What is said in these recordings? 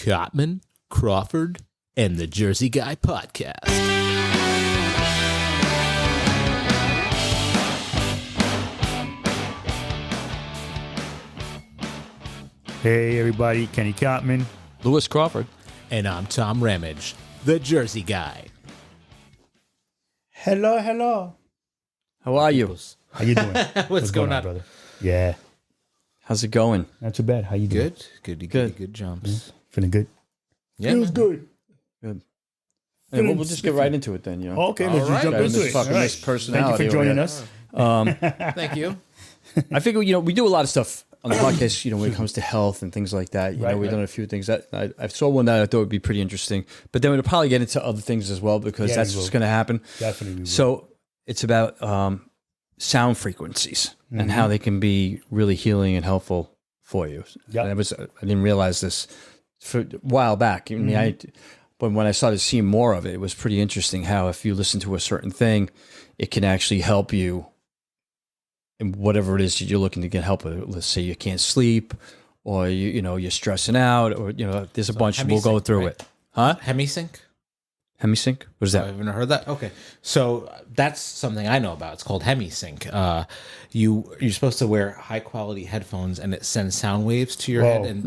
Cotman, Crawford, and the Jersey Guy podcast. Hey everybody, Kenny Cotman. Lewis Crawford. And I'm Tom Ramage, the Jersey Guy. Hello. How are you? How you doing? What's going on, brother? Yeah, How's it going? not too bad. How you doing? Good jumps. Feeling good? Yeah, Feels man. good. Good. Hey, we'll just get right into it then, you know. Okay, let's just jump Got into this it. fucking All nice right. personality Thank you for over joining here. us. Thank you. I figure, we do a lot of stuff on the podcast, when it comes to health and things like that. We've done a few things that I saw one that I thought would be pretty interesting, but then we'll probably get into other things as well because Yeah, that's we will. just going to happen. Definitely. we will. So it's about sound frequencies and how they can be really healing and helpful for you. Yep. And I didn't realize this for a while back. I mean, but when I started seeing more of it, it was pretty interesting how if you listen to a certain thing, it can actually help you in whatever it is that you're looking to get help with. Let's say you can't sleep, or you're stressing out, or there's a bunch. We'll go hemisync, through right? it. Huh? Hemisync? Hemisync? What is I that? haven't heard that. Okay, so that's something I know about. It's called hemisync. You're supposed to wear high quality headphones, and it sends sound waves to your head, and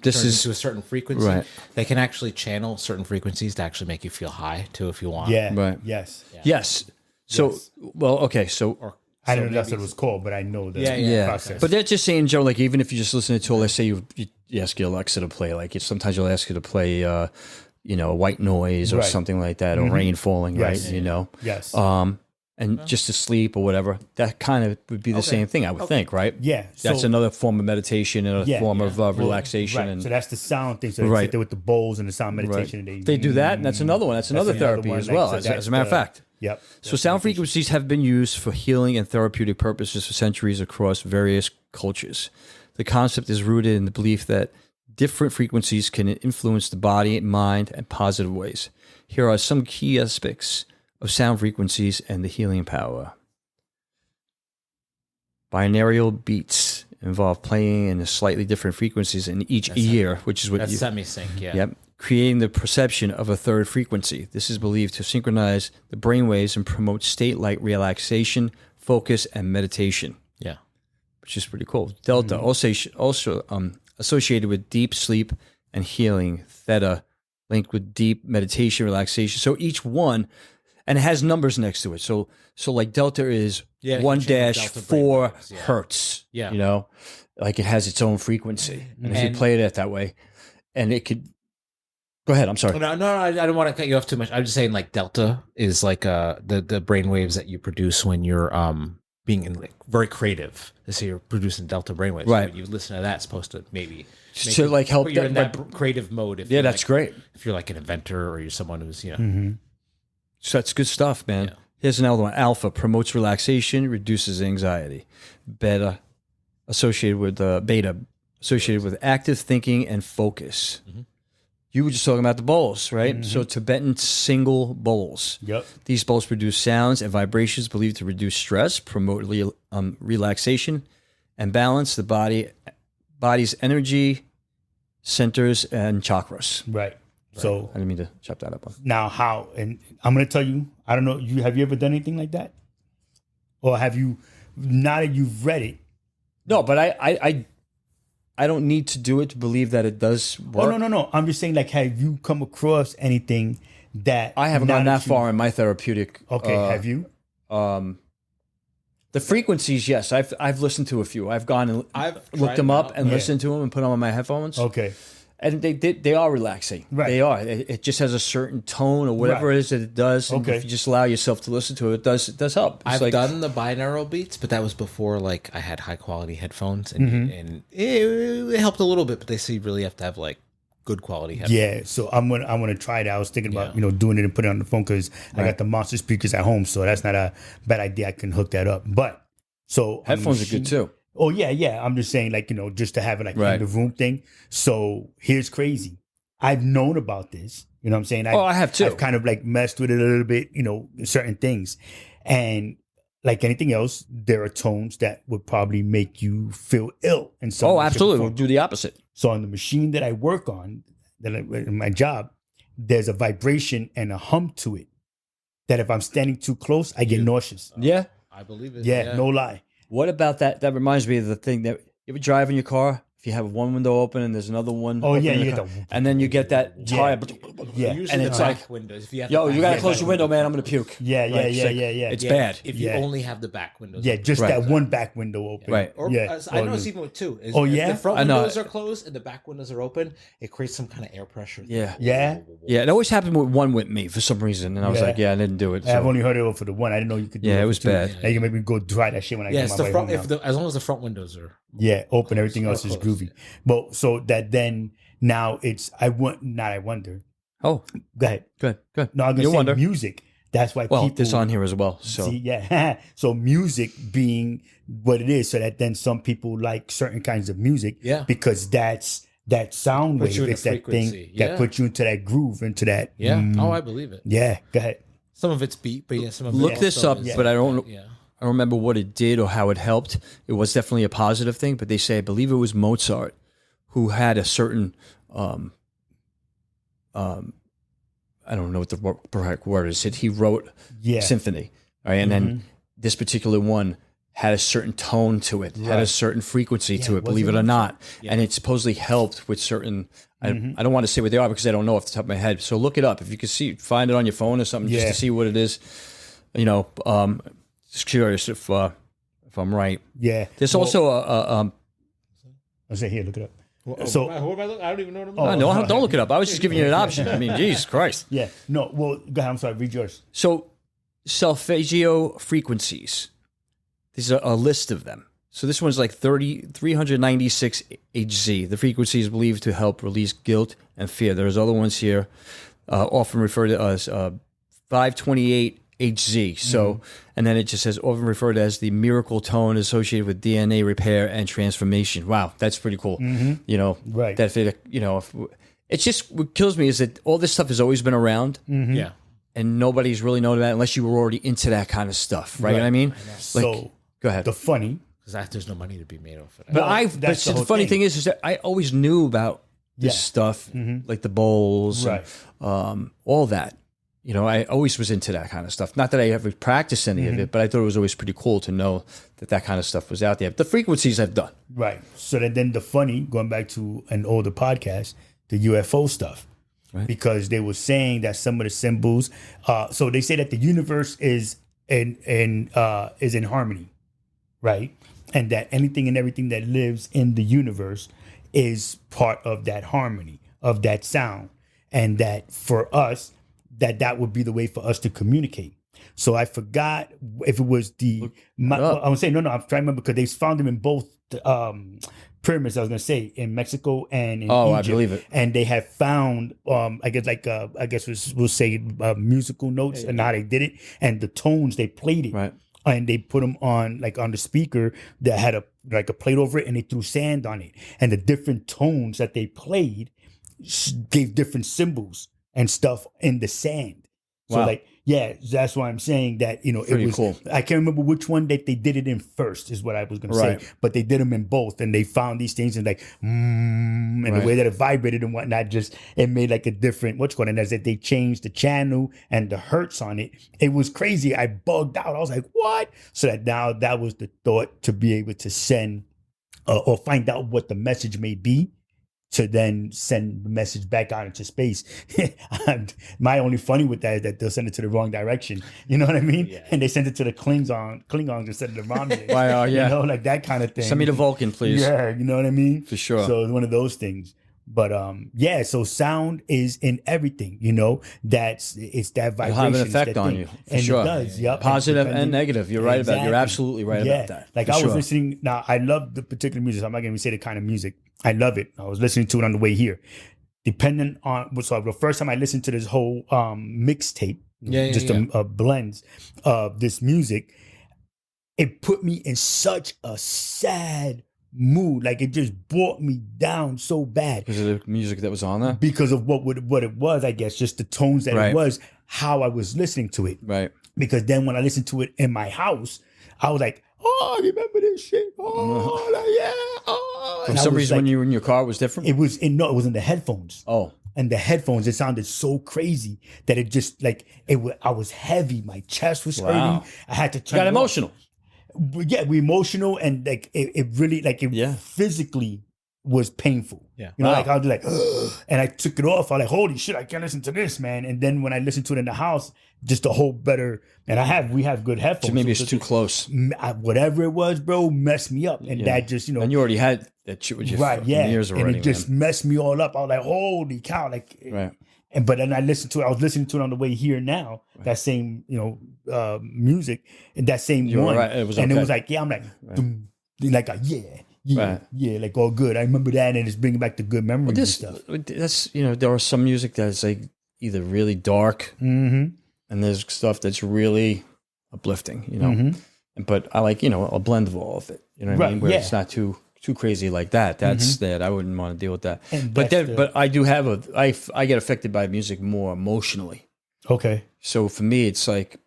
this turns is into a certain frequency. right. They can actually channel certain frequencies to actually make you feel high too, if you want. yeah, Right. yes. Yes. So, well, okay. So, I don't know that's what it was called, but I know the yeah. process. But they're just saying, Joe, like even if you just listen to, let's say you ask your Alexa to play, like sometimes you'll ask you to play, a white noise or Right. something like that, or rain falling, Yes. right? yes. And just to sleep or whatever, that kind of would be the same thing, I would think, right? Yeah. That's so, another form of meditation and a form of well, relaxation. Right. And So that's the sound thing. So they Right. sit there with the bowls and the sound meditation. right. And They do that, and that's another one. That's another therapy one, as like, well, so as that's a matter of fact. Yep. So sound frequencies have been used for healing and therapeutic purposes for centuries across various cultures. The concept is rooted in the belief that different frequencies can influence the body, mind, and positive ways. Here are some key aspects of sound frequencies and the healing power. Binaural beats involve playing in slightly different frequencies in each ear, which is what That's you... semisync. Yeah. Yep. Creating the perception of a third frequency. This is believed to synchronize the brainwaves and promote state-like relaxation, focus, and meditation, Yeah. which is pretty cool. Delta, also associated with deep sleep and healing. Theta, linked with deep meditation, relaxation. So each one, and it has numbers next to it. So like Delta is Yeah, you one can change dash Delta 4 brainwaves, yeah. hertz. Yeah. Like it has its own frequency. And if you And- play it that way, and it could... Go ahead, I'm sorry. No, I don't want to cut you off too much. I'm just saying, like delta is like the brain waves that you produce when you're being very creative. So you're producing delta brainwaves. Right. So you listen to that, it's supposed to maybe make To you- like help put you in that- that creative mode. If Yeah, you're that's like, great. If you're like an inventor or you're someone who's So that's good stuff, man. Yeah. Here's another one. Alpha promotes relaxation, reduces anxiety. Beta associated with active thinking and focus. Mm-hmm. You were just talking about the bowls, right? So Tibetan single bowls. Yep. These bowls produce sounds and vibrations believed to reduce stress, promote relaxation, and balance the body's energy centers and chakras. Right. So I didn't mean to chop that up. now how, and I'm going to tell you, I don't know, have you ever done anything like that? Or have you, now that you've read it? No, but I don't need to do it to believe that it does work. Oh, no. I'm just saying, like, have you come across anything that I haven't now gone that you- far in my therapeutic. Okay, have you? The frequencies, yes, I've listened to a few. I've gone and I've looked tried them them up out. and Yeah. listened to them and put them on my headphones. Okay. And they are relaxing. Right. They are. It just has a certain tone or whatever Right. it is that it does. And Okay. if you just allow yourself to listen to it, it does help. It's I've done the binaural beats, but that was before like I had high quality headphones, and it helped a little bit. But they say you really have to have like good quality headphones. Yeah, so I'm gonna try that. I was thinking about Yeah. doing it and putting it on the phone because I got the monster speakers at home, so that's not a bad idea. I can hook that up. But so Headphones are good too. Oh yeah. I'm just saying, like, just to have it like Right. in the room thing. So here's crazy. I've known about this. You know what I'm saying? I have too. I've kind of like messed with it a little bit, certain things. And like anything else, there are tones that would probably make you feel ill in some Oh, way, shape, or absolutely. form. We'll do the opposite. So on the machine that I work on, in my job, there's a vibration and a hum to it that if I'm standing too close, I get nauseous. Yeah. I believe it. Yeah, no lie. What about that? That reminds me of the thing that you ever drive in your car. If you have one window open and there's another one, Oh open yeah, in the you get car, the and then you get that tire. yeah. Usually And the it's back like, windows. If you have yo, the you back gotta close your window, man. I'm gonna puke. Yeah. It's Yeah, bad. if you Yeah. only have the back windows. Yeah, open. just Right. that one back window open. Right. Or Yeah. I know it's even with two. Oh, If yeah? the front I know. windows are closed and the back windows are open, it creates some kind of air pressure. Yeah. Yeah. Yeah, it always happened with one with me for some reason, and I was Yeah. like, I didn't do it. I've So. only heard it for the one. I didn't know you could do Yeah, it for was two. bad. Now you can maybe go dry that shit when I Yeah, get it's my the way front. home now. As long as the front windows are. Yeah, open. Everything else is closed, groovy. But so that then now it's I wonder. Oh, Go ahead. good. No, I'm You gonna say wonder. music. That's why Well, people this on here as well. So see, yeah. So music being what it is, so that then some people like certain kinds of music, Yeah. because that's that sound Puts you wave. in It's a that frequency. thing Yeah. that puts you into that groove, into that. Yeah. Oh, I believe it. Yeah. Go ahead. Some of it's beat, but yeah, some of it look also this up, is but I don't. Yeah. I don't remember what it did or how it helped. It was definitely a positive thing, but they say I believe it was Mozart who had a certain I don't know what the correct word is. He wrote Yeah. symphony, right? And then this particular one had a certain tone to it, had a certain frequency to it, was believe it it or not. And it supposedly helped with certain, I don't want to say what they are because I don't know off the top of my head. So look it up. If you can find it on your phone or something just Yeah. to see what it is, just curious if I'm right. Yeah. There's also a I say here, look it up. Who So- am I looking? I don't even know what I'm no, looking no, don't look it up. I was just giving you an option. I mean, Jesus Christ. Yeah. No. Well, go ahead. I'm sorry. Read yours. So, solfeggio frequencies. These are a list of them. So this one's like 396 Hz. The frequency is believed to help release guilt and fear. There's other ones here, often referred to as 528 Hz. So, and then it just says often referred to as the miracle tone associated with DNA repair and transformation. Wow, that's pretty cool. Right. That it's just what kills me is that all this stuff has always been around. Yeah. And nobody's really known about it unless you were already into that kind of stuff, right? You know what I mean? So Go ahead. the funny. Because there's no money to be made off of that. But Well, but that's the the whole funny thing. thing is that I always knew about this Yeah. stuff, like the bowls, Right. and, all that. I always was into that kind of stuff. Not that I ever practiced any of it, but I thought it was always pretty cool to know that kind of stuff was out there. The frequencies I've done. Right. So then the funny, going back to an older podcast, the UFO stuff. Right. Because they were saying that some of the symbols, so they say that the universe is in harmony, right? And that anything and everything that lives in the universe is part of that harmony, of that sound. And that for us, that would be the way for us to communicate. So I forgot if it was I would say, no, I'm trying to remember because they found them in both pyramids, I was going to say, in Mexico and in Egypt. I believe it. And they have found, I guess we'll say musical notes and how they did it and the tones they played it. Right. And they put them on the speaker that had a plate over it, and they threw sand on it. And the different tones that they played gave different symbols and stuff in the sand. So Wow. that's why I'm saying that, it Pretty was cool. I can't remember which one that they did it in first is what I was going to Right. say, but they did them in both, and they found these things and and Right. the way that it vibrated and whatnot, it made like a different, and as that they changed the channel and the hertz on it. It was crazy. I bugged out. I was like, what? So that now that was the thought to be able to send or find out what the message may be, to then send the message back out into space. And my only funny with that is that they'll send it to the wrong direction. You know what I mean? Yeah. And they send it to the Klingons instead of the Romulans. Wow, yeah. Like that kind of thing. Send me to Vulcan, please. Yeah, you know what I mean? For sure. So it's one of those things. But so sound is in everything, it's that vibration. It'll have an it's effect that on thing. you, for and sure. it does, yep. Positive and Depending- negative. You're right about it. You're Exactly. absolutely right about that. Like For I was sure. listening. Now I love the particular music. So I'm not going to say the kind of music. I love it. I was listening to it on the way here. Depending on so the first time I listened to this whole mixtape, a blends of this music, it put me in such a sad mood. Like it just brought me down so bad Because of the music that was on there? because of what it was. I guess just the tones that Right. it was, how I was listening to it. Right. Because then when I listened to it in my house, I was like, oh, remember this shit? Oh, yeah. Oh. For And I some was reason, like, when you were in your car, it was different? it was in the headphones. Oh. and the headphones, it sounded so crazy that it just like I was heavy. My chest was Wow. hurting. I had to turn Got it off. emotional. Yeah, we emotional, and like it really like it Yeah. physically was painful. Yeah. You know, Wow. like I was like, ugh, and I took it off. I was like, holy shit, I can't listen to this, man. And then when I listened to it in the house, just a whole better. And we have good headphones. So maybe so it's too close. whatever it was, bro, messed me up, and that just And you already had that shit with your right, fucking yeah, ears already, and it just man. messed me all up. I was like, holy cow, like, Right. and but then I listened to it. I was listening to it on the way here now. That same, music and that same You were one, right, it was and it okay. was like, yeah, I'm like, dum, like a Right. yeah, like all good. I remember that, and it's bringing back the good memories This and stuff. that's there are some music that's like either really dark, Mm-hmm. and there's stuff that's really uplifting, Mm-hmm. But I like a blend of all of it. You know what I Right, mean? Where yeah. it's not too crazy like that. That's that I wouldn't want to deal with that. And But that's then, but I do have I get affected by music more emotionally. Okay. So for me, it's like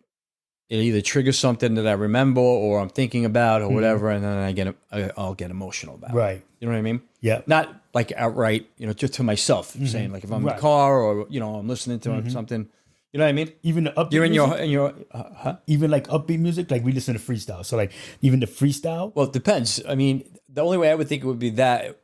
it either triggers something that I remember or I'm thinking about or whatever, and then I'll get emotional about it. Right. You know what I mean? Yeah. Not like outright, just to myself, saying like if I'm in Right. the car or I'm listening to something. You know what I mean? Even the upbeat You're in music, your even like upbeat music, like we listen to freestyle. So like even the freestyle. well, it depends. I mean, the only way I would think it would be that,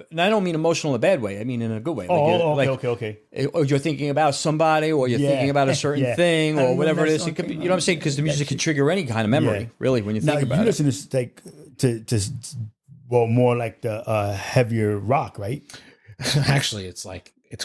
and I don't mean emotional in a bad way. I mean in a good way. Okay. Or you're thinking about somebody, or you're Yeah. thinking about a certain Yeah. thing, I or don't whatever know it that is. It song could be, came you know what I'm saying? Because the music can trigger any kind of memory, Yeah. really, when you Now think you about it. listen to like to more like the heavier rock, right? Actually, it's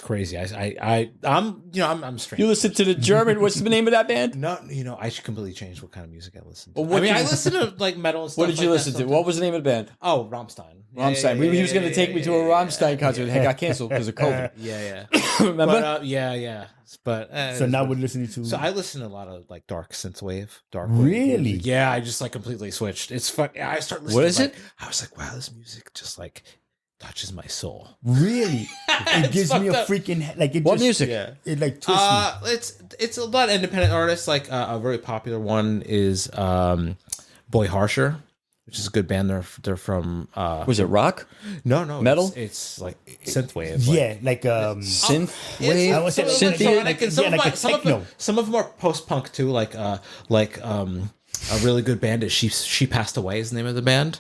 crazy. I'm strange. You listen to the German. What's the name of that band? No, I should completely change what kind of music I listen to. Well, what I mean, did I you- listen to like metal and stuff. What did you like listen that to? sometimes. What was the name of the band? Oh, Rammstein. Rammstein. He was going to take me to a Rammstein concert. It got canceled because of COVID. Yeah. Remember? But yeah. But So now we're listening to. So I listen to a lot of like dark synthwave, dark. Really? Wave. Yeah, I just like completely switched. It's fun. I start listening. What is like, it? I was like, wow, this music just like touches my soul. Really, it It's gives me a fucked up. freaking like it. What just, music? Yeah. It like twists me. It's a lot of independent artists. Like a very popular one is Boy Harsher, which is a good band. They're from Was it rock? no Metal? It's like synthwave. Yeah, like Synth It's- wave? I would say some of them synth- are like, and some yeah, of like my- a some of techno. them- some of them are post punk too. Like a really good band is She Passed Away is the name of the band.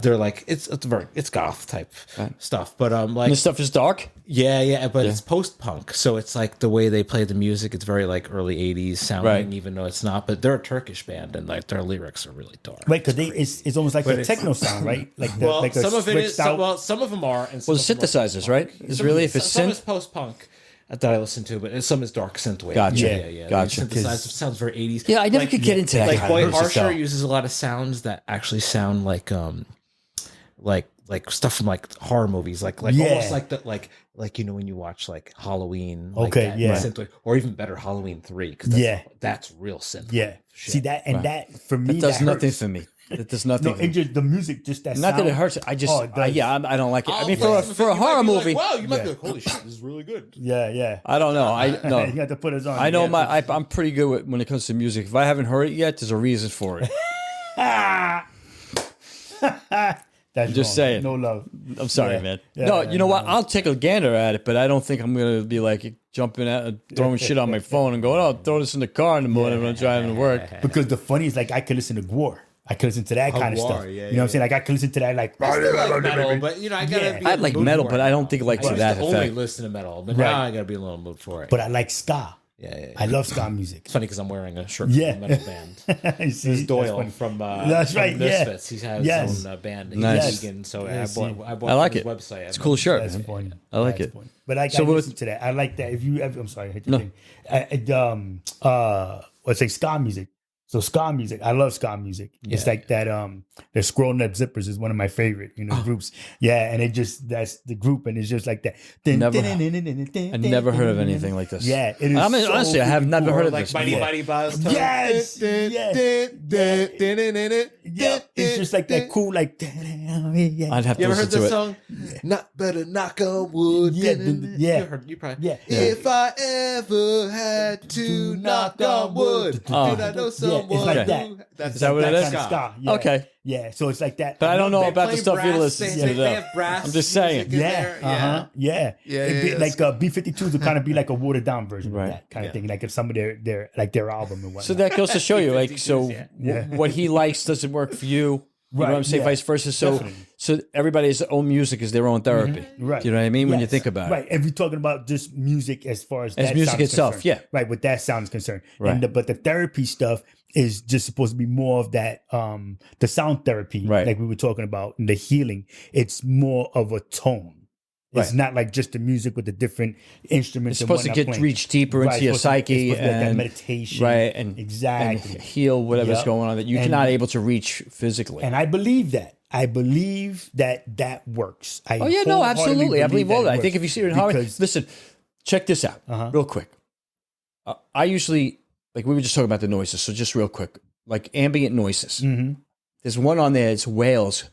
They're like it's goth type stuff, but like And this stuff is dark? yeah, but it's post punk, so it's like the way they play the music. It's very like early '80s sounding, Right. even though it's not. But they're a Turkish band, and like their lyrics are really dark. right because it's almost like a it's- techno sound, right? Like the, Well, like a some of it is. switched out. Some of them are. And some Well, the of them are synthesizers, right? It's really, if it's some is synth. post punk that I listen to, but some is dark synthwave. Gotcha. Yeah. Gotcha. Synthesizer sounds very 80s. Yeah, I never could get into that Like kind of Boy music, Harsher though. uses a lot of sounds that actually sound like stuff from like horror movies, like Yeah. almost like the like when you watch like Halloween, like Okay, that, yeah. synthwave, or even better Halloween 3, because that's real synth. Yeah, shit. see that and Right. that for me That does that nothing hurts. for me. That does nothing No, for it me. just the music, just that. Not sound. that it hurts. I just, Oh, it does. I don't like it. I mean, I'll for listen a to it, you horror might be movie, like, wow, you might Yeah. be like, holy shit, this is really good. Yeah. I don't know. No. You got to put us on. I know yeah. I'm pretty good when it comes to music. If I haven't heard it yet, there's a reason for it. That's just wrong. saying. No love. I'm sorry, Yeah. man. Yeah, No, yeah, you know what? I'll take a gander at it, but I don't think I'm gonna be like jumping out, throwing shit on my phone and going, "Oh, throw this in the car in the morning when I'm driving to work." Because the funny is like I could listen to Gwar. I could listen to that kind of Gwar, stuff. yeah, you know what I'm saying? Like I could listen to that like. I still like metal, but I gotta Yeah. be. I in the like mood metal, for but it I don't now. think like I to used that to only effect. listen to metal, but Right. now I gotta be in a little mood for it. But I like ska. Yeah. I love ska music. It's funny because I'm wearing a shirt Yeah. from a metal band. You see, This is Doyle that's funny. from That's from right, yeah. Misfits. He has Yes. his own band. He's Nice. vegan, so Yes, I see. bought I like his it. website. It's a cool shirt. That's man. funny. I like That's it. funny. But I So listen to that. I like that. If you ever, I'm sorry, I hit the thing. Let's say ska music. So ska music, I love ska music. It's like that. The Scroll Nut Zippers is one of my favorite, groups. Yeah, and that's the group, and it's just like that. I never heard of anything like this. Yeah, it is. I mean, so honestly, I have freaking never cool. heard of like this. Mighty before. Mighty Buzz. Yes, Yeah, it's just like that cool, like. I'd have to You ever listen heard to this it. song? Not better knock on wood. Yeah, You heard, you probably. Yeah. If I ever had to knock on wood, Oh. did I know so it's like that. That's Is that what it is? Kind of ska. Yeah. Okay. Yeah, so it's like that. But I don't know They about play the stuff you brass, listen they to. have brass I'm just saying. music in Yeah, there. yeah. Yeah, It'd be yeah, like B-52s would kind of be like a watered down version Right. of that kind of thing. Like if some of their album and whatnot. So that goes to show you, like, so Yeah. what he likes doesn't work for you. You know Right, what I'm saying? yeah. Vice versa. So, Definitely. so everybody's own music is their own therapy. Right. Do you know what I mean? When you Yes. think about right. it. If we're talking about just music as far as that music sound is itself, concerned. yeah. Right, with that sound is concerned. Right. But the therapy stuff is just supposed to be more of that the sound therapy, Right. like we were talking about, and the healing. It's more of a tone. It's Right. not like just the music with the different instruments. It's supposed to reach deeper into your psyche it's supposed to be like that and meditation, right, and exactly, and heal whatever's Yep. going on that you're And- not able to reach physically. and I believe that. I believe that works. Oh yeah, no, absolutely. I believe all that. I think if you see it in Harmony, because listen, check this out, real quick. I usually, like, we were just talking about the noises, so just real quick, like ambient noises. There's one on there. It's whales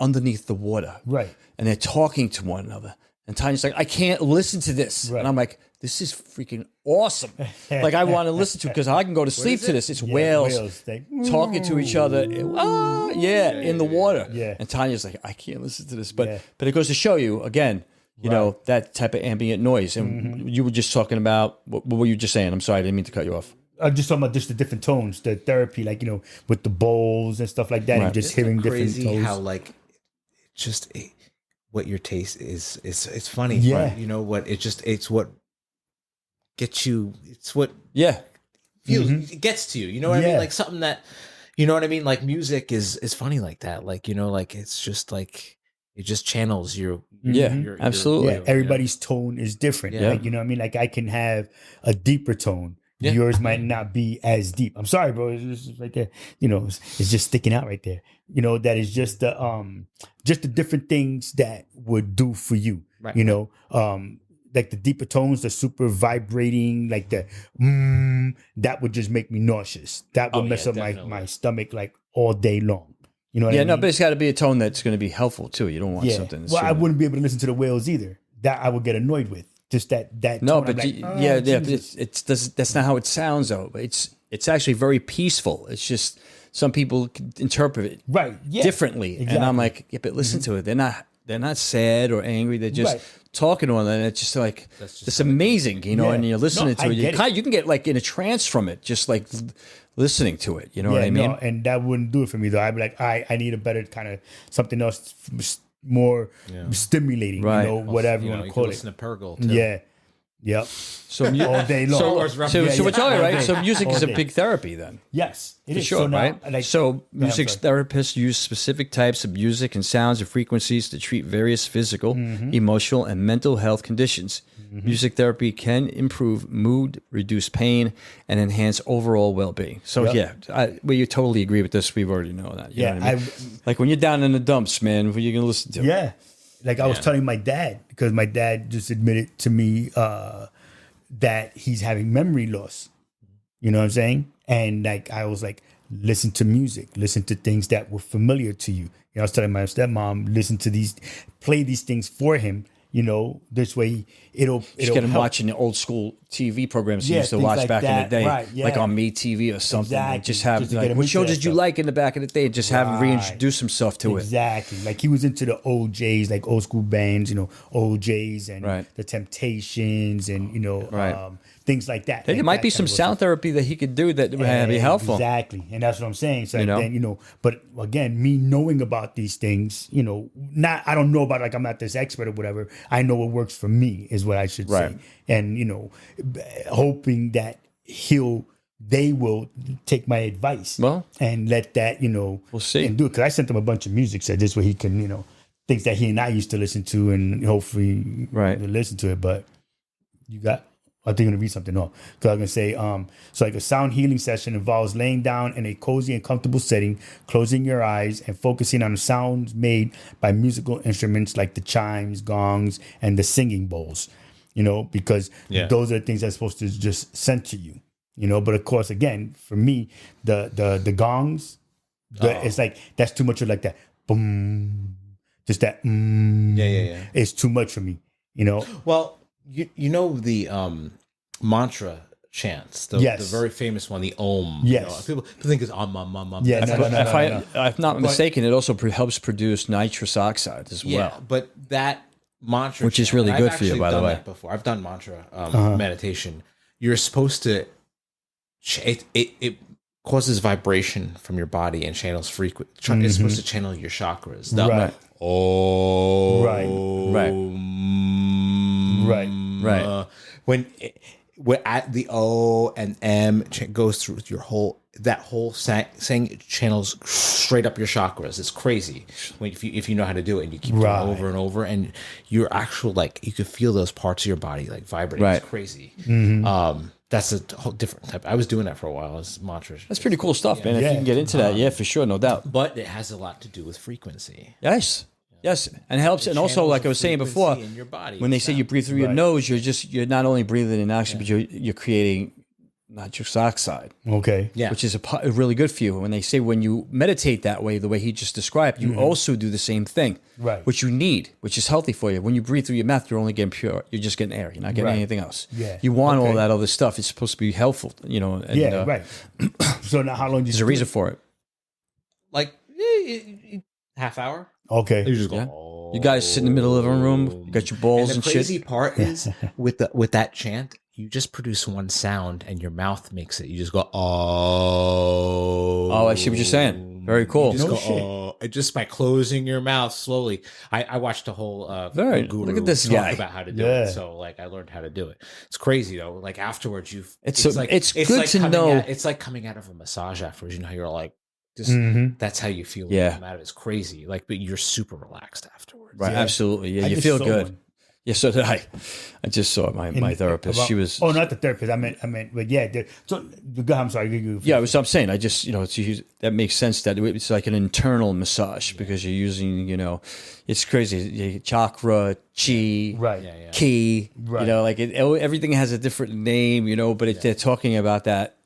underneath the water, right. and they're talking to one another. And Tanya's like, I can't listen to this, Right. and I'm like, this is freaking awesome. Like, I want to listen to it because I can go to sleep to this. It's whales They, talking to each other. In the water. Yeah. And Tanya's like, I can't listen to this. But Yeah. but it goes to show you, again, you know, that type of ambient noise. And you were just talking about, what were you just saying? I'm sorry, I didn't mean to cut you off. I'm just talking about just the different tones, the therapy, like, you know, with the bowls and stuff like that, Right. and just Isn't it hearing different crazy tones. how like just what your taste is. It's funny. Yeah. Right? You know what? It's what gets you. It's what Yeah. feels. It gets to you. You know what I mean? Yeah. Like something that. You know what I mean? Like music is funny like that. Like, you know, like it's just like it just channels your. Yeah, absolutely. Yeah, everybody's tone is different. Yeah. Like, you know what I mean? Like I can have a deeper tone. Yeah. Yours might not be as deep. I'm sorry, bro. It's just right there. You know, it's just sticking out right there. You know, that is just the different things that would do for you. Right. You know, like the deeper tones, the super vibrating, like the that would just make me nauseous. That would mess up my stomach like all day long. You know what I mean? No, but it's got to be a tone that's going to be helpful too. You don't want something that's Well, I super- wouldn't be able to listen to the whales either. That I would get annoyed with. Just that No, tone, but I'm like, yeah, but Jesus. that's not how it sounds though. It's actually very peaceful. It's just some people can interpret it right, yeah, differently, and exactly. I'm like, yeah, but listen to it. They're not sad or angry. They're just Right. talking on it. And it's just like it's amazing, you know. Yeah. And you're listening No, to I it. get it. You can get like in a trance from it, just like listening to it. You know what I mean? No, and that wouldn't do it for me though. I'd be like, I need a better kind of something else, more stimulating, Right. you know, whatever you know, want to you call can it. listen to Purgle too. Yeah, yep, So all day long. So, Yeah, so yeah. we're telling you, right? So music All is a day. big therapy then. Yes, it is. Sure, So now, right? like, So I'm music sorry. therapists use specific types of music and sounds and frequencies to treat various physical, Mm-hmm. emotional, and mental health conditions. Music therapy can improve mood, reduce pain, and enhance overall well-being. So Yep. you totally agree with this. We've already know that. You Yeah, know what I mean? like when you're down in the dumps, man, what are you gonna listen to? Yeah. Like I was telling my dad, because my dad just admitted to me that he's having memory loss. You know what I'm saying? And like I was like, listen to music, listen to things that were familiar to you. You know, I was telling my stepmom, listen to these, play these things for him. You know, this way it'll Just get him help. watching the old school TV programs he Yeah, used to things watch like back in that. the day, Right, yeah. like on Me TV or something. Like Exactly. just have Just to get like, him what into show that did you stuff. like in the back of the day? Just have him Right. reintroduce himself to it. Exactly. Like he was into the OJs, like old school bands, you know, OJs and Right. the Temptations and, you know, Right. things like that. There Like might that be kind some of sound therapy that he could do that would be helpful. Exactly. And that's what I'm saying. So You know? then, you know, but again, me knowing about these things, you know, I don't know about, like, I'm not this expert or whatever. I know what works for me is what I should Right. say. And, you know, hoping that they will take my advice Well, and let that, you know, we'll see. and do it. Cause I sent him a bunch of music, so this way he can, you know, things that he and I used to listen to, and hopefully Right. he'll listen to it. But I think I'm gonna read something off. Cause I'm gonna say, so like a sound healing session involves laying down in a cozy and comfortable setting, closing your eyes and focusing on the sounds made by musical instruments like the chimes, gongs, and the singing bowls. You know, because those are the things that's supposed to just send to you. You know, but of course, again, for me, the gongs, it's like that's too much of like that boom, just that Yeah. It's too much for me. You know, Well, you know the mantra chants. The very famous one, the Om. Yes. People think it's Om. Yeah, If I'm not mistaken, it also helps produce nitrous oxide as well. Yeah, but that mantra, which is really good for you, by the way. Before I've done mantra meditation. You're supposed to. It causes vibration from your body and channels frequent. It's supposed to channel your chakras. Right. Oh. Right. When at the O and M goes through your whole saying it channels straight up your chakras. It's crazy if you know how to do it and you keep doing it over and over, and you're actual you can feel those parts of your body vibrating. Right. It's crazy. That's a whole different type. I was doing that for a while as mantras. That's pretty cool stuff, man. If you can get into that, for sure, no doubt. But it has a lot to do with frequency. Yes, and it helps. And also, like I was saying before, in your body, when they say you breathe through your nose, you're not only breathing in oxygen, but you're creating nitrous oxide. Okay. Yeah. Which is really good for you. When they say when you meditate that way, the way he just described, you also do the same thing. Right. Which you need, which is healthy for you. When you breathe through your mouth, you're only getting pure. You're just getting air. You're not getting anything else. Yeah. You want all that other stuff. It's supposed to be helpful, And, right. So now how long do you There's a reason for it. Half hour. Okay. You just go, You guys sit in the middle of the room, you got your bowls and the shit. crazy part is with that chant, you just produce one sound and your mouth makes it. You just go, oh. Oh, I see what you're saying. Very cool. You just go, just by closing your mouth slowly. I watched a whole guru look at this guy about how to do it. So I learned how to do it. It's crazy though. Afterwards, it's good to know. It's like coming out of a massage afterwards. You know how you're like, that's how you feel. Yeah. When you come out of it. It's crazy. But you're super relaxed afterwards. Right. Yeah. Absolutely. Yeah. You feel good. One. Yeah, so did I. I just saw my therapist. She was. Oh, not the therapist. I meant. But yeah. So I'm sorry. Yeah, that's what I'm saying. I just that makes sense that it's like an internal massage because you're using it's crazy. Chakra, chi, ki. Right. Everything has a different name. But they're talking about that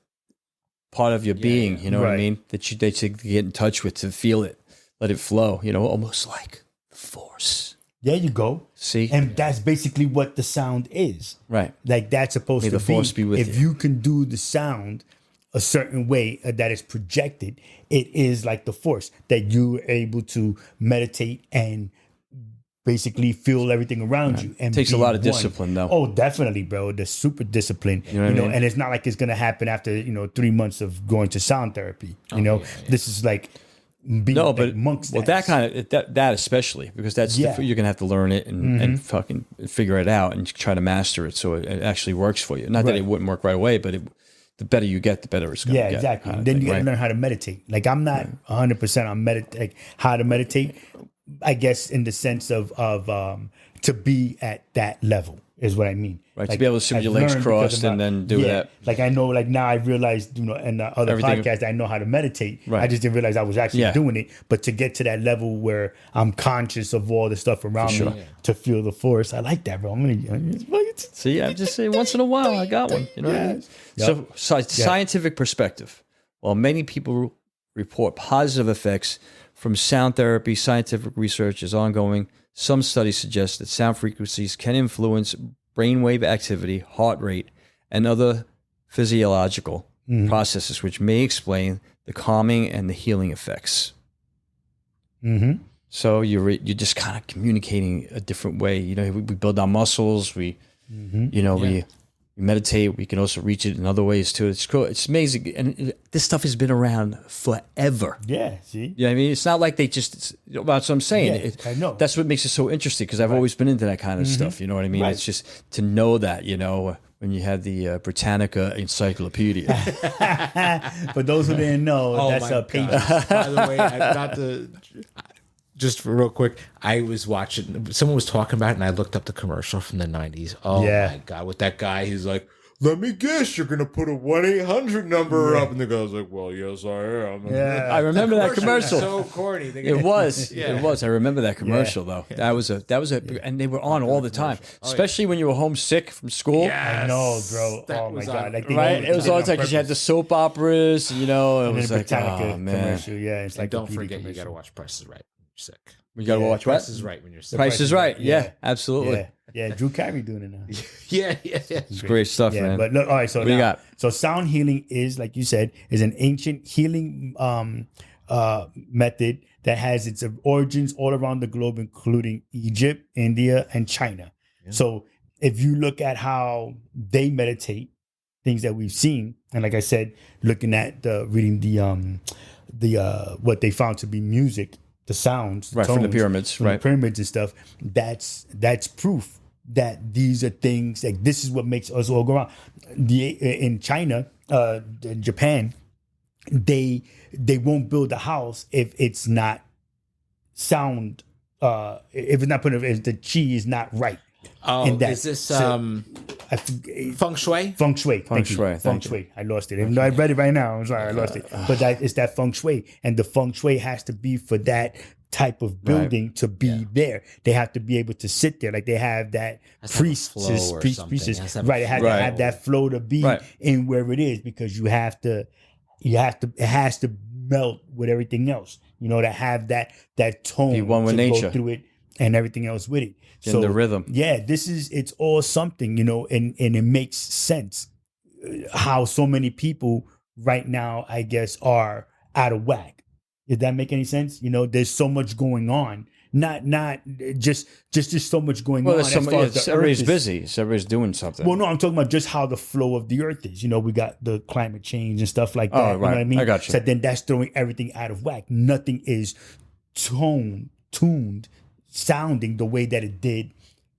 part of your being. You know what I mean? That they get in touch with to feel it, let it flow. Almost like the force. There you go. See? And that's basically what the sound is. Right. That's supposed to be. May the force be with if you can do the sound a certain way that is projected, it is like the force that you're able to meditate and basically feel everything around you. And it takes a lot of discipline, though. Oh, definitely, bro. The super discipline. You know what I mean? And it's not like it's going to happen after 3 months of going to sound therapy. This is like. But monks. Well, that kind of that especially because that's you're gonna have to learn it and fucking figure it out and try to master it so it actually works for you. Not that it wouldn't work right away, but the better you get, the better it's gonna get. Yeah, exactly. Then you gotta learn how to meditate. I'm not 100% on how to meditate. I guess in the sense of to be at that level is what I mean. Right, to be able to sit with your legs crossed and then do that. I know, now I realized, in the other podcast, I know how to meditate. Right. I just didn't realize I was actually doing it. But to get to that level where I'm conscious of all the stuff around me, to feel the force, I like that, bro. I'm gonna see. I'm just saying, once in a while, I got one. You know what I mean? Yep. So scientific perspective. While many people report positive effects from sound therapy, scientific research is ongoing. Some studies suggest that sound frequencies can influence brainwave activity, heart rate, and other physiological processes, which may explain the calming and the healing effects. So you're just kind of communicating a different way. We build our muscles. We meditate. We can also reach it in other ways too. It's cool. It's amazing, and this stuff has been around forever. Yeah, see. Yeah, I mean, it's not like they just. That's what I'm saying. Yeah, I know. That's what makes it so interesting because I've always been into that kind of stuff. You know what I mean? Right. It's just to know that. When you had the Britannica Encyclopedia. For those who didn't know, that's a page. By the way, not to. Just real quick, I was watching, someone was talking about it, and I looked up the commercial from the 90s. Oh, my God. With that guy, he's like, let me guess, you're going to put a 1-800 number up. And the guy's like, well, yes, I am. Yeah. I remember that commercial. So corny. It was. It was. I remember that commercial, though. That was and they were on all the time, especially when you were homesick from school. Yes. I know, bro. Oh, my God. Right? It was all the time because you had the soap operas, it was like, oh, man. Commercial. Yeah. It's like, don't forget, you got to watch Price is Right. Sick. We got to watch Price what? is Right when you're sick. Price is Right. Yeah, Yeah. absolutely. Yeah, Drew Carey doing it now. Yeah. It's great stuff, Yeah, man. but look, all right. So What do you now, got? so sound healing is, like you said, is an ancient healing method that has its origins all around the globe, including Egypt, India, and China. Yeah. So if you look at how they meditate, things that we've seen, and like I said, looking at reading the what they found to be music, the sounds, the Right, from the tones, pyramids, from right. the pyramids and stuff. That's proof that these are things, like this is what makes us all go around. In China, in Japan, they won't build a house if it's not sound. If it's not put, if the chi is not right. Oh, And that- is this so- feng shui? Feng shui. Feng shui, Feng thank you. shui. I lost it. Even though I read it right now, I'm sorry, I lost it. But it's that feng shui, and the feng shui has to be for that type of building to be there. They have to be able to sit there, like they have that Has to have a priestess, flow or something. priestess, Has to have a right? It has to flow. have that flow to be Right. in where it is, because it has to melt with everything else. You know, to have that tone, Be one with to nature. go through it, and everything else with it. In the rhythm. Yeah, it's all something, you know, and it makes sense how so many people right now, I guess, are out of whack. Did that make any sense? You know, there's so much going on. Not just so much going Well, on. there's some, as far yeah, as the everybody's earth is- busy. So everybody's doing something. Well, no, I'm talking about just how the flow of the earth is. You know, we got the climate change and stuff like that. Oh, You know right. what I mean? I got you. So then that's throwing everything out of whack. Nothing is tuned, sounding the way that it did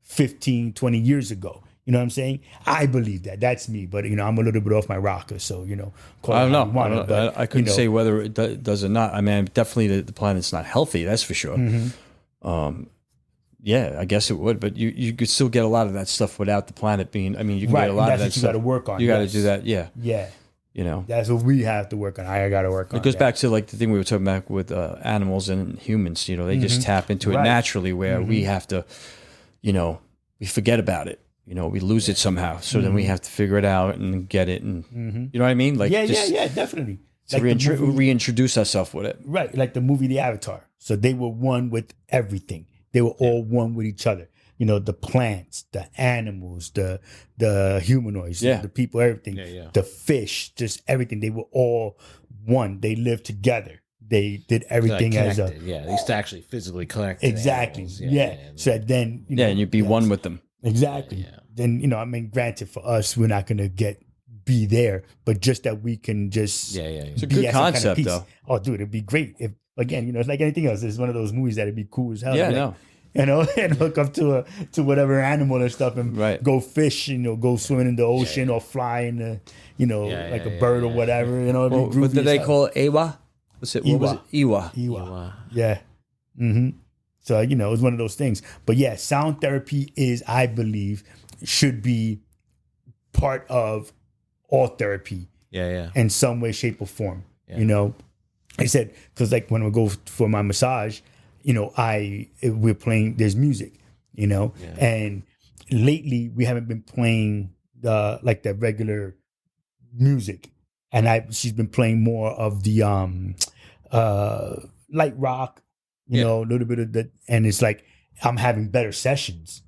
15, 20 years ago. You know what I'm saying? I believe that. That's me. But, you know, I'm a little bit off my rocker. So, you know, call I it don't how know. you want it, but, I couldn't you know, say whether it does or not. I mean, definitely the planet's not healthy. That's for sure. Mm-hmm. Yeah, I guess it would, but you could still get a lot of that stuff without the planet being. I mean, you can Right, get a lot and of that's that what you stuff. gotta work on, You got to yes. do that. Yeah, Yeah. you know. That's what we have to work on. I got to work on It goes that. back to like the thing we were talking about with animals and humans. You know, they just tap into it Right. naturally, where we have to, you know, we forget about it. You know, we lose it somehow. So then we have to figure it out and get it, and you know what I mean? Like, Yeah, just yeah, definitely. to Like the movie- reintroduce ourselves with it. Right, like the movie The Avatar. So they were one with everything. They were all one with each other. You know, the plants, the animals, the humanoids, Yeah. the people, everything. Yeah. The fish, just everything. They were all one. They lived together. They did everything as a Connected. They used to actually physically connect. to the exactly. animals. Yeah. So that then you know, Yeah, and you'd be yes. one with them. Exactly. Yeah. Then, you know, I mean, granted, for us, we're not gonna be there, but just that we can just Yeah. It's a be good at some kind of concept, peace. though. Oh, dude, it'd be great if, again, you know, it's like anything else. It's one of those movies that'd be cool as hell. Yeah, Like, no. you know, and hook up to whatever animal and stuff, and Right. go fish, you know, go swim in the ocean or fly in the, you know, Yeah, like yeah, a bird or yeah. whatever. You know, it'd Well, be what groovy did as they hell. call it? Ewa? What's it? What was it? Ewa. Ewa. Yeah. Mm-hmm. So, you know, it's one of those things. But yeah, sound therapy is, I believe, should be part of all therapy Yeah. in some way, shape, or form. Yeah. You know, I said, because like when I go for my massage, you know, we're playing, there's music, you know, and lately we haven't been playing like the regular music, and she's been playing more of the light rock, you know, a little bit of that, and it's like I'm having better sessions.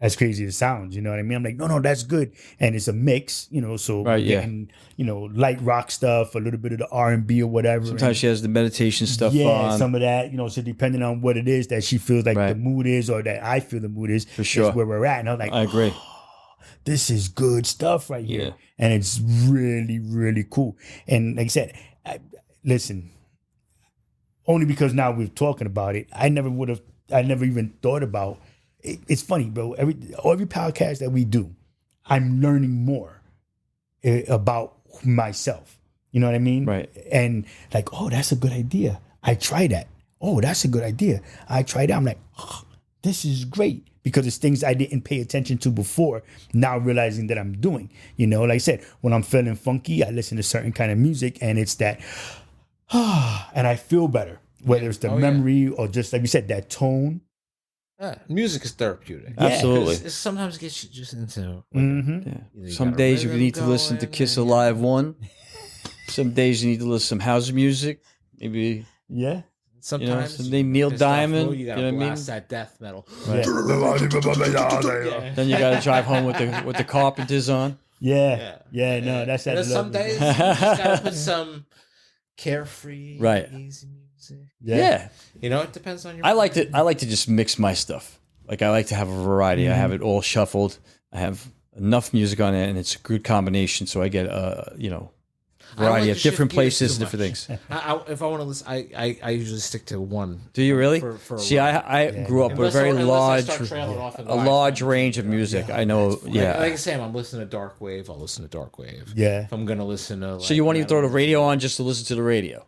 As crazy as it sounds, you know what I mean? I'm like, no, that's good, and it's a mix, you know. So Right, yeah. getting, you know, light rock stuff, a little bit of the R&B or whatever. Sometimes she has the meditation stuff yeah, on. some of that, you know. So depending on what it is that she feels like Right. the mood is, or that I feel the mood is, For sure. is where we're at. And I'm like, I agree. this is good stuff right here, Yeah. and it's really, really cool. And like I said, listen, only because now we're talking about it, I never even thought about. It's funny, bro. Every podcast that we do, I'm learning more about myself. You know what I mean? Right. And like, oh, that's a good idea. I try that. Oh, that's a good idea. I try that. I'm like, oh, this is great, because it's things I didn't pay attention to before. Now realizing that I'm doing. You know, like I said, when I'm feeling funky, I listen to certain kind of music, and it's that, and I feel better. Whether it's the memory or just like you said, that tone. Music is therapeutic. Absolutely. It sometimes gets you just into. Mm-hmm. Yeah. you Some got a days you rhythm need to listen to going, Kiss and- Alive 1. Some days you need to listen to some house music. Maybe Yeah. Sometimes so they Neil pissed off Diamond, mood, you gotta you know what I blast mean? that death metal. Yeah. Then you got to drive home with the Carpenters on. Yeah. No, that's And that. then some days you just gotta put some carefree, Right. easy music. Yeah. You know, it depends on your. I like to just mix my stuff. Like I like to have a variety. I have it all shuffled. I have enough music on it, and it's a good combination. So I get variety like of to different shift gears places, too different much. things. If I want to listen, I usually stick to one. Do you really? For a See, while. I grew up with a very Unless I large, start trailing off in a the large lifetime. range of music. I know. Like Yeah. I say, I'm listening to dark wave. I'll listen to dark wave. Yeah. If I'm gonna listen to. So you won't even throw the radio on just to listen to the radio,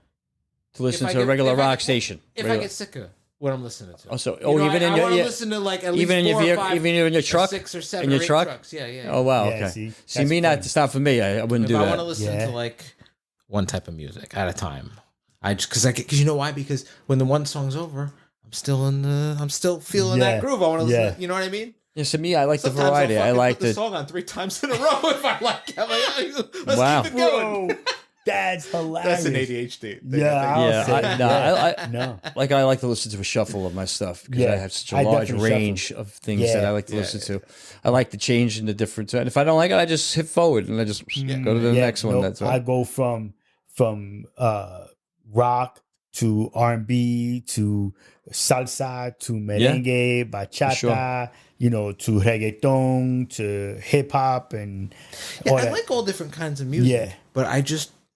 to listen to a regular rock station. If I get sick of what I'm listening to. Also, You know, even I in your want to listen to like at least even in 4 your or 5, even in your truck, 6 or 7 in your or 8 truck. trucks. Yeah. Oh wow, Yeah, okay. see, See that's me funny. not. It's not for me. I wouldn't If do I want to that. listen Yeah. to like one type of music at a time, because you know why? Because when the one song's over, I'm still feeling Yeah. that groove. I want to listen. Yeah. To, you know what I mean? Yeah, to me, I like Sometimes the variety. I'll I fucking like put the the. song on 3 times in a row if I like it. I'm like, oh, let's Wow. keep it going. Bro, that's hilarious. That's an ADHD thing. Yeah, I'll Yeah, say, I no. like. I like to listen to a shuffle of my stuff because Yeah, I have such a I large definitely range of things that Yeah. I like to listen to. I like to change in the different. And if I don't like it, I just hit forward and I just go to the next one. Nope, That's I all. go from rock to R&B to salsa to merengue, bachata, sure. To reggaeton to hip hop and Yeah, all I that. like all different kinds of music. Yeah. But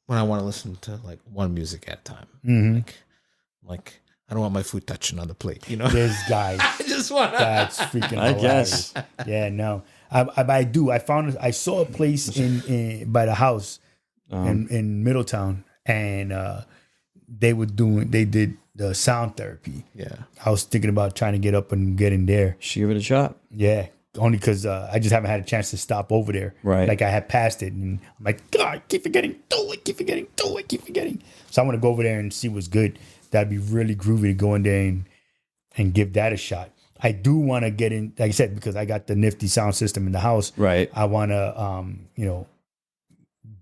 when I want to listen to like one music at a time, Mhm. like I don't want my food touching on the plate. You know, There's guys. I just want to. That's freaking I hilarious. guess. Yeah, no. I do. I saw a place in by the house in Middletown, and they did the sound therapy. Yeah. I was thinking about trying to get up and get in there. Should give it a shot. Yeah, only because I just haven't had a chance to stop over there. Right. Like I had passed it, and I'm like, God, keep forgetting. Keep forgetting. So I want to go over there and see what's good. That'd be really groovy to go in there and give that a shot. I do want to get in, like I said, because I got the nifty sound system in the house. Right. I want to,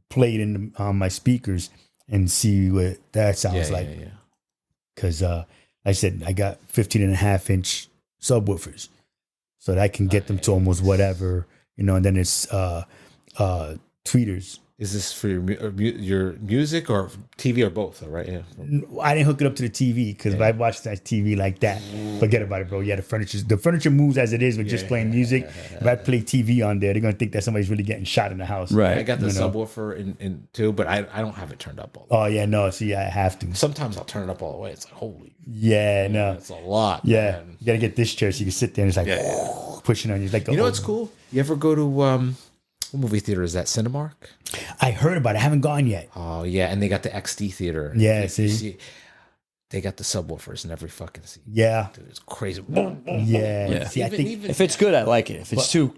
play it on my speakers and see what that sounds like. Yeah. Because, like I said, I got 15.5-inch subwoofers, so that I can get them to almost whatever, and then it's tweeters. Is this for your music or TV or both? Right? Yeah. I didn't hook it up to the TV because if I watched that TV like that, forget about it, bro. Yeah, the furniture moves as it is with just playing music. If I play TV on there, they're gonna think that somebody's really getting shot in the house. Right. I got the subwoofer in too, but I don't have it turned up all the way. Oh yeah, no. See, I have to. Sometimes I'll turn it up all the way. It's like holy. Yeah, no. It's a lot. Yeah, Man. you gotta get this chair so you can sit there and it's like pushing on you. It's like You know what's cool? You ever go to what movie theater is that? Cinemark? I heard about it. I haven't gone yet. Oh yeah, and they got the XD theater. Yeah, You see? they got the subwoofers in every fucking seat. Yeah, Dude, it's crazy. yeah. See, I think Even If it's good, I like it. If it's too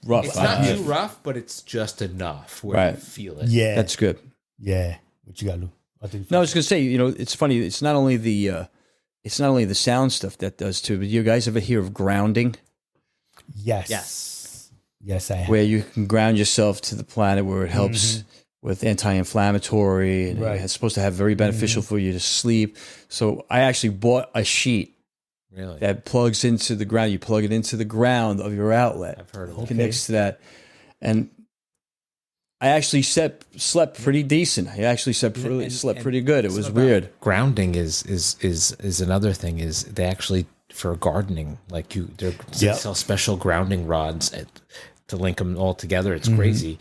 rough, it's I not don't too know. rough, but it's just enough where you Right. feel it. yeah, That's good. yeah. What you got, Lou? I think No, I was gonna say, it's funny. It's not only the sound stuff that does too, but you guys ever hear of grounding, yes, I have. where you can ground yourself to the planet, where it helps with anti-inflammatory, and Right. it's supposed to have very beneficial for you to sleep. So I actually bought a sheet Really? that plugs into the ground. You plug it into the ground of your outlet. I've heard of It it. connects to that, and I actually slept pretty decent. I actually slept pretty good. It was weird. Grounding is another thing. Is they actually for gardening like they sell special grounding rods to link them all together. It's crazy.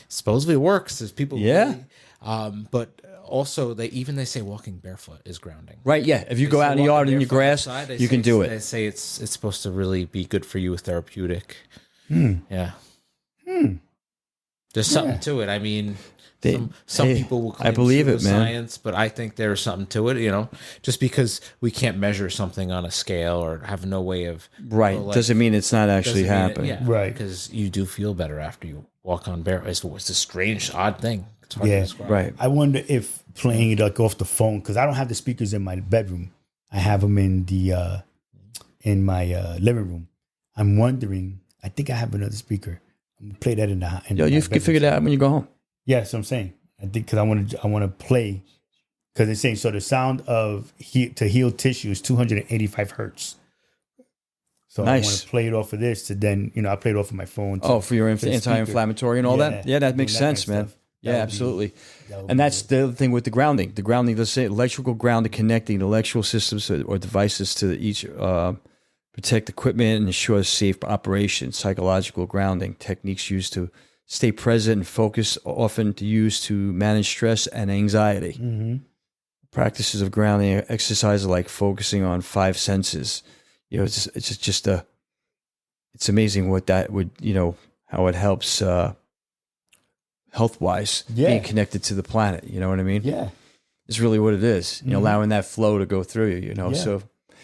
Supposedly it works. There's people. Yeah. But also they say walking barefoot is grounding. Right? Yeah. If you go out in the yard in your grass, you can do They it. say it's supposed to really be good for you, therapeutic. Yeah. There's something to it. I mean, some people will claim I believe it, man. science, but I think there's something to it. Just because we can't measure something on a scale or have no way of Right. Doesn't mean it's not actually doesn't mean happening. Right. Because you do feel better after you walk on bare. It's a strange, odd thing. It's hard Yeah. to describe. Right. I wonder if playing it like off the phone, because I don't have the speakers in my bedroom. I have them in the in my living room. I'm wondering. I think I have another speaker. I'm gonna play that in the. Yo, you can figure that out when you go home. Yeah, that's what I'm saying. I think because I want to play Because they're saying so the sound of to heal tissue is 285 hertz. So I want to play it off of this to then, I play it off of my phone. For your anti-inflammatory and all that? Yeah, that makes sense, man. Yeah, absolutely. And that's the other thing with the grounding. The grounding, let's say electrical grounding, connecting electrical systems or devices to each, protect equipment and ensure safe operation. Psychological grounding, techniques used to stay present and focus, often used to manage stress and anxiety. Mm-hmm. Practices of grounding exercises like focusing on 5 senses. It's just it's amazing what that would, how it helps health-wise, being connected to the planet. You know what I mean? Yeah. It's really what it is, allowing that flow to go through you, Yeah. So,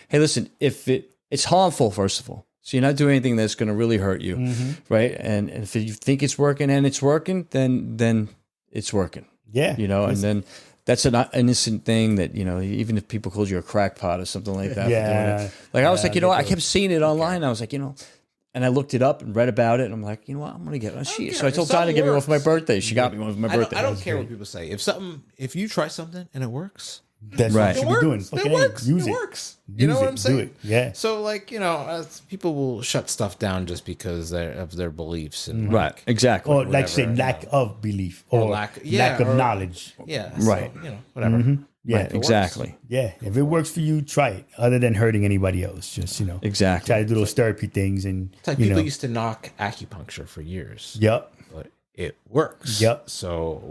hey, listen, if it's harmful, first of all, so you're not doing anything that's going to really hurt you, right? And if you think it's working and it's working, then it's working. Yeah. And then that's an innocent thing that, even if people called you a crackpot or something like that. Yeah. Like I was like, I kept seeing it online. I was like, and I looked it up and read about it. And I'm like, what? I'm going to get a sheet. So I told Tanya to get me one for my birthday. She got me one for my birthday. I don't care what people say. If you try something and it works, that's right. what you should be doing. It works. Use it it. works. You know what I'm saying? Do it. Yeah. So people will shut stuff down just because of their beliefs and right. Exactly. Or like say lack of belief or lack of knowledge. Yeah. Right. So, whatever. Yeah. Right, exactly. Yeah. If it works for you, try it. Other than hurting anybody else, just exactly. try to do those therapy things and it's like people used to knock acupuncture for years. Yep. But it works. Yep. So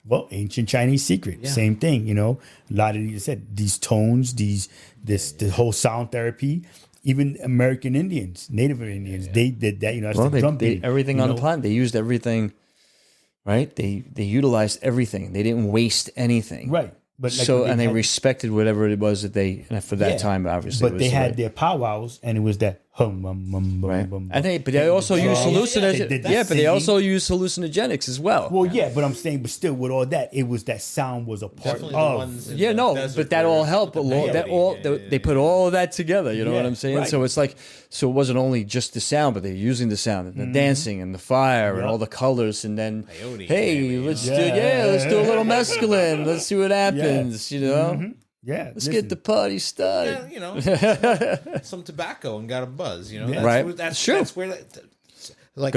Well, ancient Chinese secret, same thing. A lot of you said these tones, the whole sound therapy. Even American Indians, Native Indians, they did that. That's the drum beat. Everything on the planet, they used everything. Right? They utilized everything. They didn't waste anything. Right. But they respected whatever it was that they for that time. Obviously, but they had their powwows, and it was that hum right. And they also used hallucinogenics. Yeah, but they also used hallucinogenics as well. Well, but I'm saying, but still, with all that, it was that sound was a part of. But that all helped. They put all of that together. You know what I'm saying? Right. So it's like, it wasn't only just the sound, but they're using the sound and the dancing and the fire and all the colors. And then, let's do a little mescaline. Let's see what happens. Yeah, let's get the party started. Some tobacco and got a buzz. Right? That's true. That's where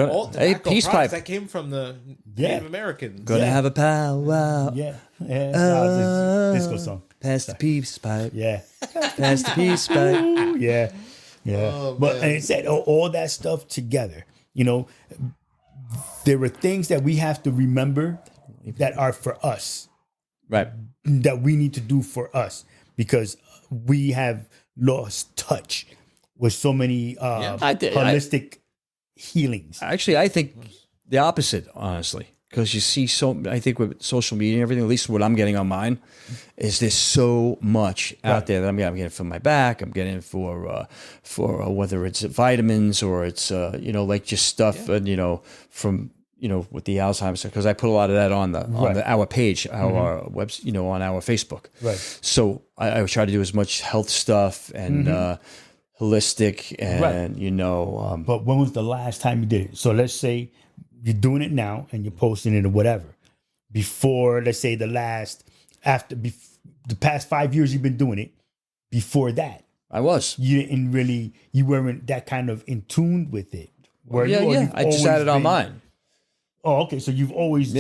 all tobacco peace pipe that came from the Native Americans. Gonna have a powwow. Disco song. Pass the peace pipe. Yeah, pass the peace pipe. Yeah. But and it said all that stuff together. There were things that we have to remember that are for us. Right. That we need to do for us because we have lost touch with so many holistic healings. Actually, I think the opposite, honestly, because you see I think with social media and everything, at least what I'm getting on mine, is there's so much out there that I'm getting for my back. I'm getting for whether it's vitamins or it's, like just stuff, and, from, with the Alzheimer's, because I put a lot of that on our page, our website, on our Facebook. Right. So I try to do as much health stuff and holistic and But when was the last time you did it? So let's say you're doing it now and you're posting it or whatever. Before, let's say the past 5 years you've been doing it. Before that, I was. You weren't that kind of in tune with it. I just had it on mine. Oh, okay. So you've always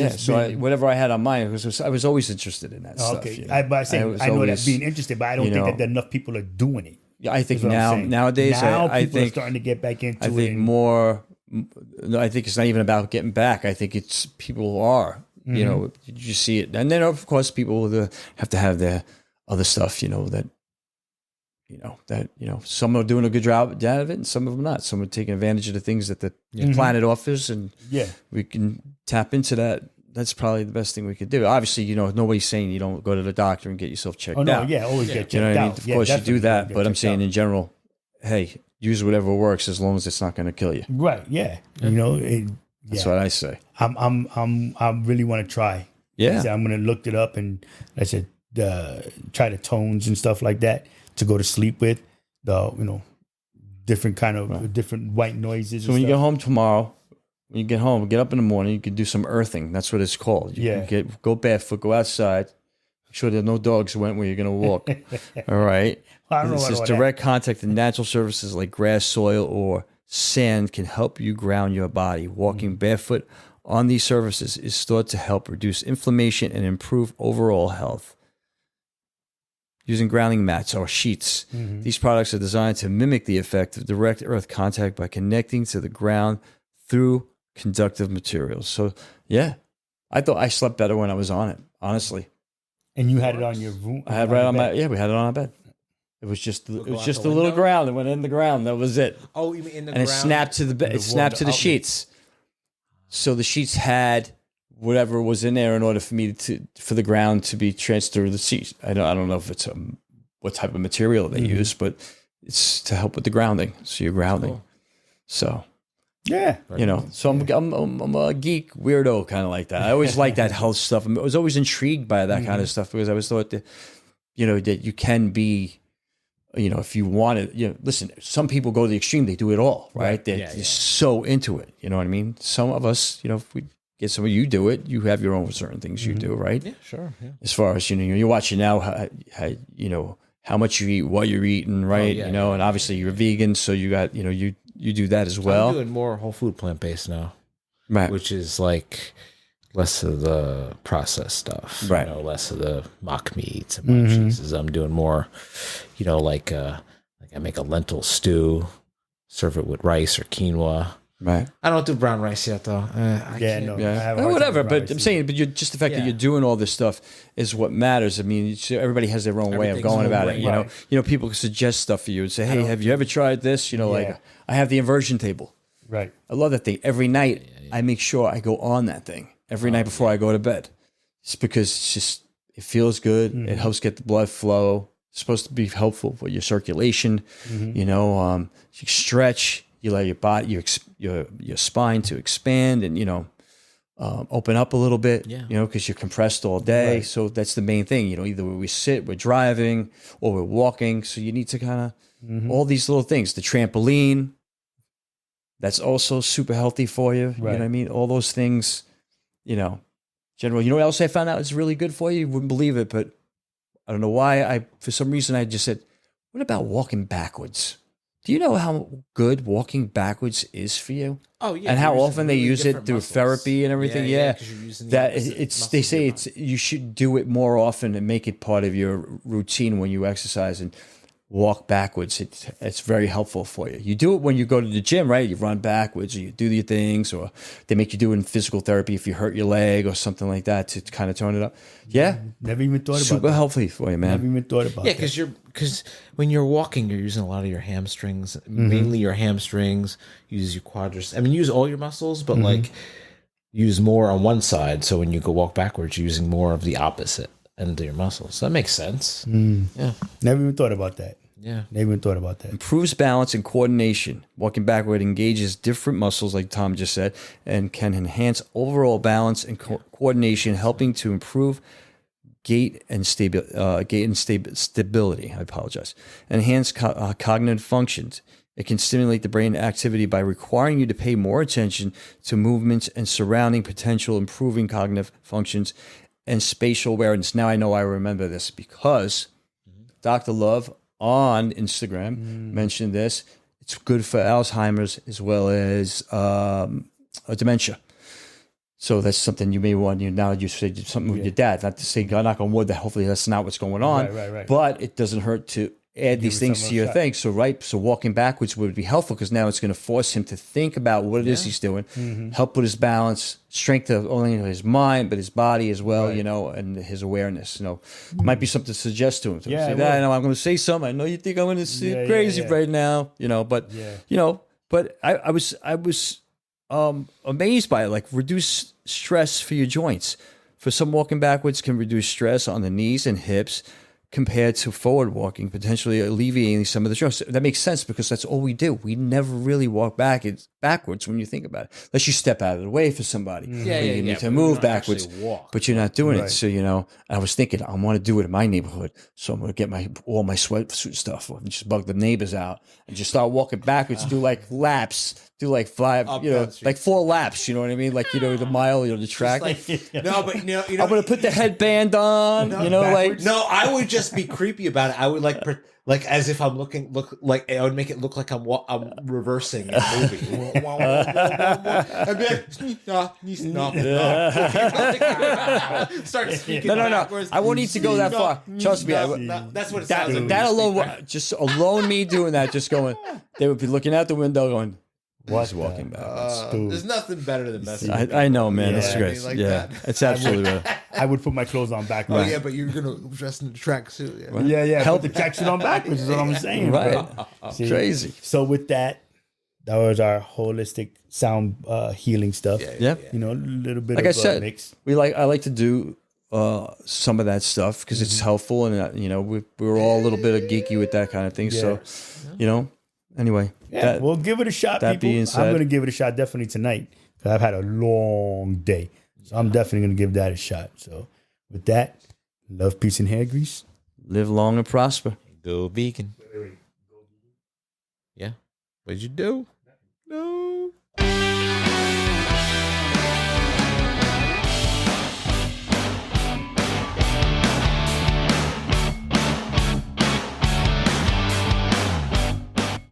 whatever I had on mine, I was always interested in that stuff. Okay, I know that being interested, but I don't think that enough people are doing it. Yeah, I think nowadays, I think are starting to get back into it. I think more. No, I think it's not even about getting back. I think it's people are. You see it, and then of course people have to have their other stuff. Some are doing a good job of it and some of them not. Some are taking advantage of the things that the planet offers, and we can tap into that. That's probably the best thing we could do. Obviously, nobody's saying you don't go to the doctor and get yourself checked out. Always get checked out. I mean? Of course you do that, but I'm saying in general, hey, use whatever works as long as it's not going to kill you. Right, yeah. That's what I say. I really want to try. Yeah. I'm going to look it up and I said try the tones and stuff like that to go to sleep with, different kind of different white noises. So when you get home tomorrow, when you get home, get up in the morning, you can do some earthing. That's what it's called. You can go barefoot, go outside, Make sure there are no dogs went where you're going to walk. All right. I don't know This what is all direct contact to natural surfaces like grass, soil, or sand can help you ground your body. Walking barefoot on these surfaces is thought to help reduce inflammation and improve overall health. Using grounding mats or sheets. These products are designed to mimic the effect of direct earth contact by connecting to the ground through conductive materials. So, yeah, I thought I slept better when I was on it, honestly. And you had it on your room? I had right on my, we had it on our bed. It was just a little ground. It went in the ground. That was it. Oh, you mean in the and ground? it snapped to the bed. It snapped to the sheets. So the sheets had whatever was in there in order for me for the ground to be transferred to the sheets. I don't know if it's what type of material they use, but it's to help with the grounding. So you're grounding. Cool. So yeah, So I'm a geek weirdo kind of like that. I always like that health stuff. I was always intrigued by that kind of stuff because I always thought that that you can be. If you want it, listen, some people go to the extreme, they do it all, right? They're so into it. You know what I mean? Some of us, if we get some of you do it, you have your own certain things you do, right? Yeah, sure. Yeah. As far as, you're watching now, how much you eat, what you're eating, right? And obviously you're a vegan, so you got, you do that as well. I'm doing more whole food plant-based now, right? Which is like less of the processed stuff, right? Less of the mock meats and mock cheeses. I'm doing more, like I make a lentil stew, serve it with rice or quinoa. Right. I don't do brown rice yet, though. Whatever. But I'm saying, but just the fact that you're doing all this stuff is what matters. I mean, everybody has their own way of going about it. People can suggest stuff for you and say, "Hey, have you ever tried this?" Like I have the inversion table. Right. I love that thing. Every night I make sure I go on that thing every night before I go to bed. It's because it feels good. It helps get the blood flow. It's supposed to be helpful for your circulation. You stretch. You let your body, your spine to expand and, open up a little bit, because you're compressed all day. Right. So that's the main thing. Either we sit, we're driving, or we're walking. So you need to kind of, all these little things. The trampoline, that's also super healthy for you. Right. You know what I mean? All those things, general. You know what else I found out is really good for you? You wouldn't believe it, but I don't know why. For some reason, I just said, what about walking backwards? Do you know how good walking backwards is for you? Oh yeah, and how often they use it through therapy and everything. Yeah, they say you should do it more often and make it part of your routine when you exercise and walk backwards. It's very helpful for you. You do it when you go to the gym, right? You run backwards, or you do your things, or they make you do it in physical therapy if you hurt your leg or something like that to kind of tone it up. Yeah, never even thought about that. Super healthy for you, man. Never even thought about that. Yeah, because when you're walking, you're using a lot of your hamstrings, mainly your hamstrings. Use your quadriceps. I mean, use all your muscles, but like use more on one side. So when you go walk backwards, you're using more of the opposite end of your muscles. So that makes sense. Yeah, never even thought about that. Yeah. Never even thought about that. Improves balance and coordination. Walking backward engages different muscles, like Tom just said, and can enhance overall balance and coordination, helping to improve gait and stability. I apologize. Enhance cognitive functions. It can stimulate the brain activity by requiring you to pay more attention to movements and surrounding potential, improving cognitive functions and spatial awareness. Now I remember this because Dr. Love on Instagram mentioned this. It's good for Alzheimer's as well as dementia. So that's something you may want. Now you said something with your dad. Not to say, knock on wood, that hopefully that's not what's going on. Right. But it doesn't hurt to add these things to your thing. So walking backwards would be helpful because now it's going to force him to think about what it is he's doing, help with his balance, strength of only his mind but his body as well, and his awareness. Might be something to suggest to him. Say that, I'm going to say something. I know you think I'm going to say crazy right now, but I was amazed by it. Like reduce stress for your joints. For some, walking backwards can reduce stress on the knees and hips, compared to forward walking, potentially alleviating some of the stress. That makes sense because that's all we do. We never really walk backwards when you think about it, unless you step out of the way for somebody. You need to move backwards, but you're not doing it. So, I was thinking, I want to do it in my neighborhood. So I'm going to get all my sweatsuit stuff and just bug the neighbors out and just start walking backwards, do like laps, do like 5, like 4 laps, you know what I mean? Like, the mile, the track. No, but I'm going to put the headband on, No, I would just be creepy about it. I would like as if I'm look like I would make it look like I'm reversing a movie. I'd be like, start speaking. No. I won't need to go that far. Trust me. That's what it sounds like. That alone, just alone me doing that, just going, they would be looking out the window going, what's walking backwards? There's nothing better than messing. I know, man. It's great. Like it's absolutely right. I would put my clothes on backwards. Oh yeah, but you're gonna dress in the tracksuit. Put the tracksuit on backwards is what I'm saying. Right. See? Crazy. So with that was our holistic sound healing stuff. Yeah. A little bit like of I said, mix. I like to do some of that stuff because it's helpful, and we're all a little bit of geeky with that kind of thing. So, anyway. Yeah, we'll give it a shot, that people. being said, I'm going to give it a shot definitely tonight because I've had a long day. So I'm definitely going to give that a shot. So with that, love, peace, and hair grease. Live long and prosper. Go vegan. Yeah. What'd you do?